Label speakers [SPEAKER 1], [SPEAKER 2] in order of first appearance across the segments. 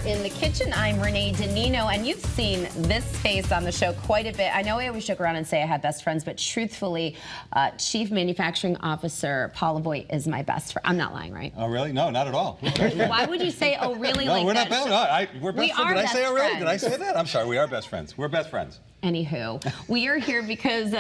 [SPEAKER 1] in the kitchen. I'm Renee Danino, and you've seen this face on the show quite a bit. I know I always joke around and say I have best friends, but truthfully, Chief Manufacturing Officer Paul Lavoie is my best friend. I'm not lying, right?
[SPEAKER 2] Oh, really? No, not at all.
[SPEAKER 1] Why would you say, oh, really?
[SPEAKER 2] No,
[SPEAKER 1] like
[SPEAKER 2] we're
[SPEAKER 1] that?
[SPEAKER 2] not best. We're best friends. Did I say, oh, really? Did I say that? I'm sorry. We are best friends. We're best friends.
[SPEAKER 1] Anywho, we are here because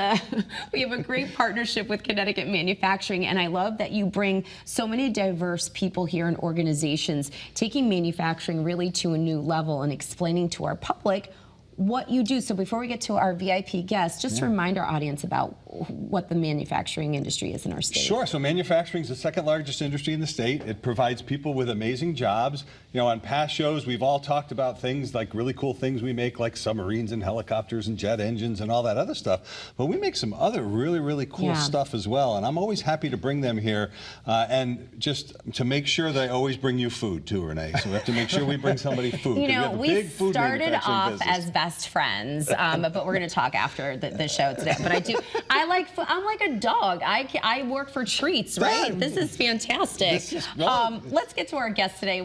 [SPEAKER 1] we have a great partnership with Connecticut Manufacturing, and I love that you bring so many diverse people here and organizations, taking manufacturing really to a new level and explaining to our public what you do. So before we get to our VIP guests, just remind our audience about what the manufacturing industry is in our state.
[SPEAKER 2] Sure. So manufacturing is the second largest industry in the state. It provides people with amazing jobs. You know, on past shows, we've all talked about things like really cool things we make, like submarines and helicopters and jet engines and all that other stuff. But we make some other really, really cool stuff as well. And I'm always happy to bring them here and just to make sure that I always bring you food too, Renee. So we have to make sure we bring somebody food.
[SPEAKER 1] You know, we started off
[SPEAKER 2] business.
[SPEAKER 1] as best friends, but we're going to talk after the show today. But I'm like a dog. I work for treats, right? This is fantastic. Let's get to our guest today.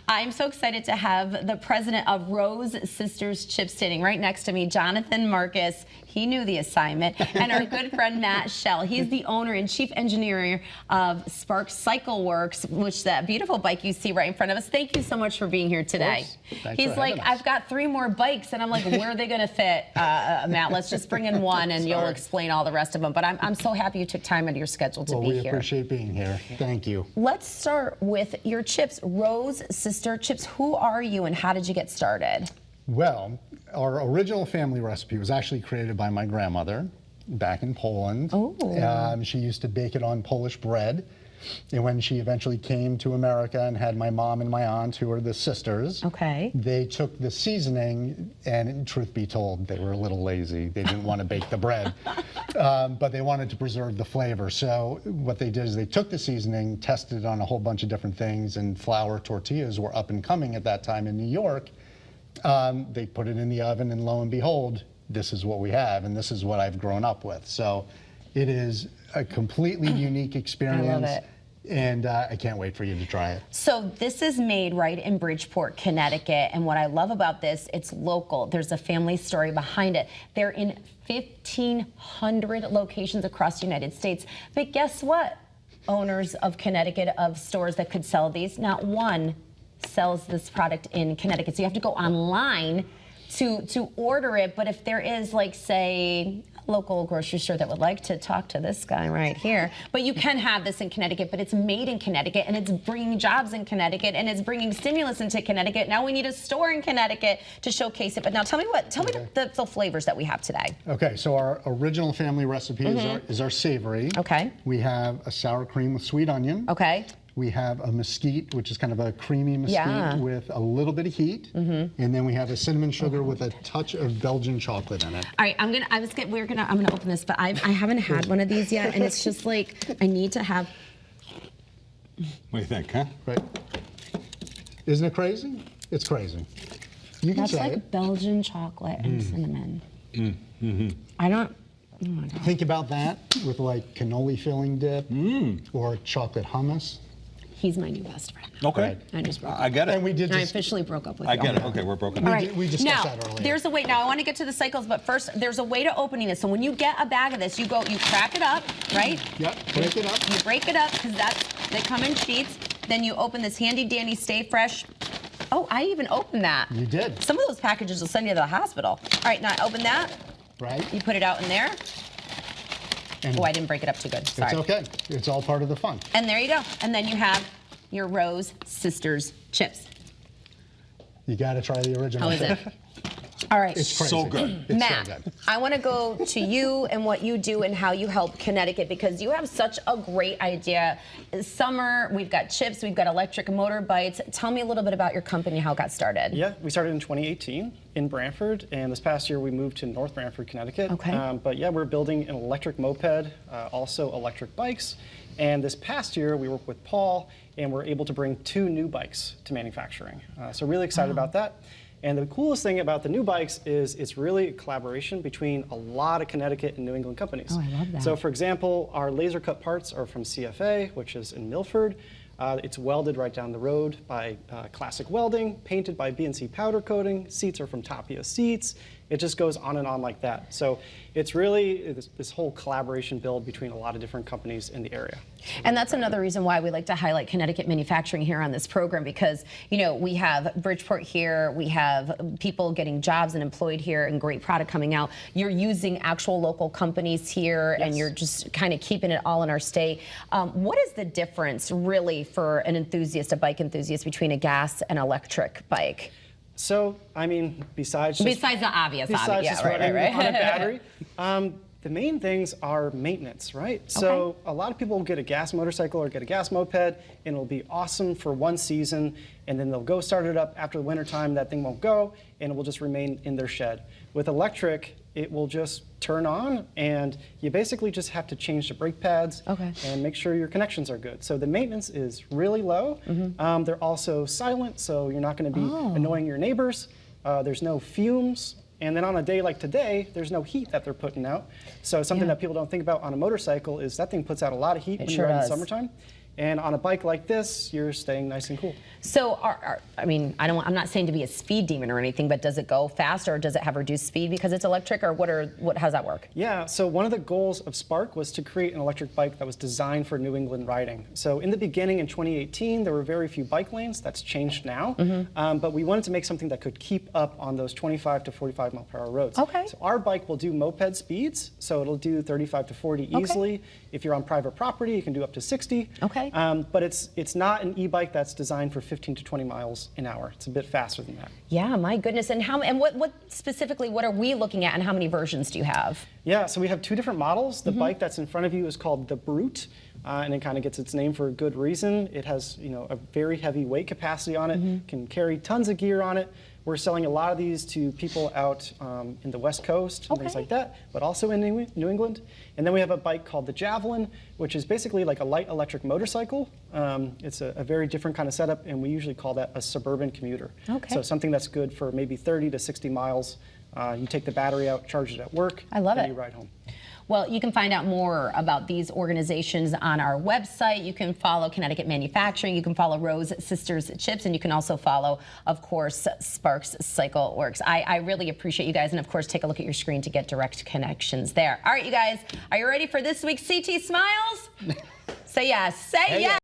[SPEAKER 1] I'm so excited to have the president of Rose Sisters Chips standing right next to me, Jonathan Marcus. He knew the assignment. And our good friend Matt Shell. He's the owner and chief engineer of Spark Cycle Works, which that beautiful bike you see right in front of us. Thank you so much for being here today. He's like, I've got 3 more bikes, and I'm like, where are they going to fit, Matt? Let's just bring in one, and you'll explain all the rest of them. But I'm so happy you took time out of your schedule to be here.
[SPEAKER 3] Well, we appreciate being here. Thank you.
[SPEAKER 1] Let's start with your chips, Rose Sister Chips. Who are you, and how did you get started?
[SPEAKER 3] Well, our original family recipe was actually created by my grandmother back in Poland. She used to bake it on Polish bread. And when she eventually came to America and had my mom and my aunt, who are the sisters, they took the seasoning, and truth be told, they were a little lazy. They didn't want to bake the bread, but they wanted to preserve the flavor. So what they did is they took the seasoning, tested it on a whole bunch of different things, and flour tortillas were up and coming at that time in New York. They put it in the oven, and lo and behold, this is what we have, and this is what I've grown up with. So it is a completely unique experience.
[SPEAKER 1] I love it.
[SPEAKER 3] And I can't wait for you to try it.
[SPEAKER 1] So this is made right in Bridgeport, Connecticut. And what I love about this, it's local. There's a family story behind it. They're in 1,500 locations across the United States. But guess what? Owners of Connecticut, of stores that could sell these, not one sells this product in Connecticut. So you have to go online to order it. But if there is, like, say, a local grocery store that would like to talk to this guy right here, but you can have this in Connecticut, but it's made in Connecticut, and it's bringing jobs in Connecticut, and it's bringing stimulus into Connecticut. Now we need a store in Connecticut to showcase it. But now tell me the flavors that we have today.
[SPEAKER 3] Okay, so our original family recipe is our savory.
[SPEAKER 1] Okay.
[SPEAKER 3] We have a sour cream with sweet onion.
[SPEAKER 1] Okay.
[SPEAKER 3] We have a mesquite, which is kind of a creamy mesquite with a little bit of heat, and then we have a cinnamon sugar with a touch of Belgian chocolate in it.
[SPEAKER 1] All right, I'm gonna open this, but I haven't had one of these yet, and it's just like I need to have.
[SPEAKER 2] What do you think, huh?
[SPEAKER 3] Right? Isn't it crazy? It's crazy. You can say
[SPEAKER 1] like
[SPEAKER 3] it.
[SPEAKER 1] Belgian chocolate and cinnamon. I don't. Oh my God.
[SPEAKER 3] Think about that with like cannoli filling dip or chocolate hummus.
[SPEAKER 1] He's my new best friend.
[SPEAKER 2] Okay.
[SPEAKER 1] I just broke up.
[SPEAKER 2] I get it.
[SPEAKER 3] And we did.
[SPEAKER 1] I officially broke up with you.
[SPEAKER 2] I get it. Okay, we're broken up.
[SPEAKER 1] All right.
[SPEAKER 3] We discussed
[SPEAKER 1] now,
[SPEAKER 3] that earlier.
[SPEAKER 1] There's a way. Now I want to get to the cycles, but first, there's a way to opening this. So when you get a bag of this, you crack it up, right?
[SPEAKER 3] Yep. Break it up.
[SPEAKER 1] You break it up because they come in sheets. Then you open this handy dandy Stay Fresh. Oh, I even opened that.
[SPEAKER 3] You did.
[SPEAKER 1] Some of those packages will send you to the hospital. All right, now I open that.
[SPEAKER 3] Right.
[SPEAKER 1] You put it out in there.
[SPEAKER 3] And
[SPEAKER 1] I didn't break it up too good. Sorry.
[SPEAKER 3] It's okay. It's all part of the fun.
[SPEAKER 1] And there you go. And then you have your Rose Sisters chips.
[SPEAKER 3] You got to try the original.
[SPEAKER 1] How is it? All right.
[SPEAKER 3] It's crazy.
[SPEAKER 2] So good.
[SPEAKER 3] It's
[SPEAKER 1] Matt,
[SPEAKER 3] so good.
[SPEAKER 1] I want to go to you and what you do and how you help Connecticut, because you have such a great idea. Summer, we've got chips, we've got electric motorbikes. Tell me a little bit about your company, how it got started.
[SPEAKER 4] Yeah, we started in 2018 in Branford, and this past year we moved to North Branford, Connecticut.
[SPEAKER 1] Okay.
[SPEAKER 4] But yeah, we're building an electric moped, also electric bikes. And this past year we worked with Paul, and we're able to bring 2 new bikes to manufacturing. So really excited about that. And the coolest thing about the new bikes is it's really a collaboration between a lot of Connecticut and New England companies.
[SPEAKER 1] Oh, I love that.
[SPEAKER 4] So for example, our laser cut parts are from CFA, which is in Milford. It's welded right down the road by Classic Welding, painted by BNC Powder Coating. Seats are from Tapia Seats. It just goes on and on like that. So it's really this whole collaboration build between a lot of different companies in the area.
[SPEAKER 1] And that's another reason why we like to highlight Connecticut manufacturing here on this program, because, you know, we have Bridgeport here, we have people getting jobs and employed here, and great product coming out. You're using actual local companies here,
[SPEAKER 4] Yes.
[SPEAKER 1] and you're just kind of keeping it all in our state. What is the difference really for an enthusiast, a bike enthusiast, between a gas and electric bike?
[SPEAKER 4] So, I mean, besides
[SPEAKER 1] The obvious,
[SPEAKER 4] besides
[SPEAKER 1] yeah,
[SPEAKER 4] just
[SPEAKER 1] right.
[SPEAKER 4] running on a battery, the main things are maintenance, right? So a lot of people will get a gas motorcycle or get a gas moped, and it'll be awesome for one season, and then they'll go start it up after the winter time. That thing won't go, and it will just remain in their shed. With electric, it will just turn on, and you basically just have to change the brake pads and make sure your connections are good. So the maintenance is really low. They're also silent, so you're not going to be annoying your neighbors. There's no fumes. And then on a day like today, there's no heat that they're putting out. So something that people don't think about on a motorcycle is that thing puts out a lot of heat when you're in the summertime. And on a bike like this, you're staying nice and cool.
[SPEAKER 1] So, I mean, I'm not saying to be a speed demon or anything, but does it go faster, or does it have reduced speed because it's electric, or how does that work?
[SPEAKER 4] Yeah, so one of the goals of Spark was to create an electric bike that was designed for New England riding. So in the beginning in 2018, there were very few bike lanes. That's changed now. But we wanted to make something that could keep up on those 25 to 45 mile per hour roads.
[SPEAKER 1] Okay.
[SPEAKER 4] So our bike will do moped speeds, so it'll do 35 to 40 easily. If you're on private property, you can do up to 60.
[SPEAKER 1] Okay.
[SPEAKER 4] But it's not an e-bike that's designed for 15 to 20 miles an hour. It's a bit faster than that.
[SPEAKER 1] Yeah, my goodness. And what specifically, what are we looking at, and how many versions do you have?
[SPEAKER 4] Yeah, so we have two different models. The bike that's in front of you is called the Brute, and it kind of gets its name for a good reason. It has, you know, a very heavy weight capacity on it, can carry tons of gear on it. We're selling a lot of these to people out in the West Coast and things like that, but also in New England. And then we have a bike called the Javelin, which is basically like a light electric motorcycle. It's a very different kind of setup, and we usually call that a suburban commuter.
[SPEAKER 1] Okay.
[SPEAKER 4] So something that's good for maybe 30 to 60 miles. You take the battery out, charge it at work,
[SPEAKER 1] I love
[SPEAKER 4] and
[SPEAKER 1] it.
[SPEAKER 4] you ride home.
[SPEAKER 1] Well, you can find out more about these organizations on our website. You can follow Connecticut Manufacturing. You can follow Rose Sisters Chips, and you can also follow, of course, Sparks Cycle Works. I really appreciate you guys, and of course, take a look at your screen to get direct connections there. All right, you guys, are you ready for this week's CT Smiles? Say yes. Say yes.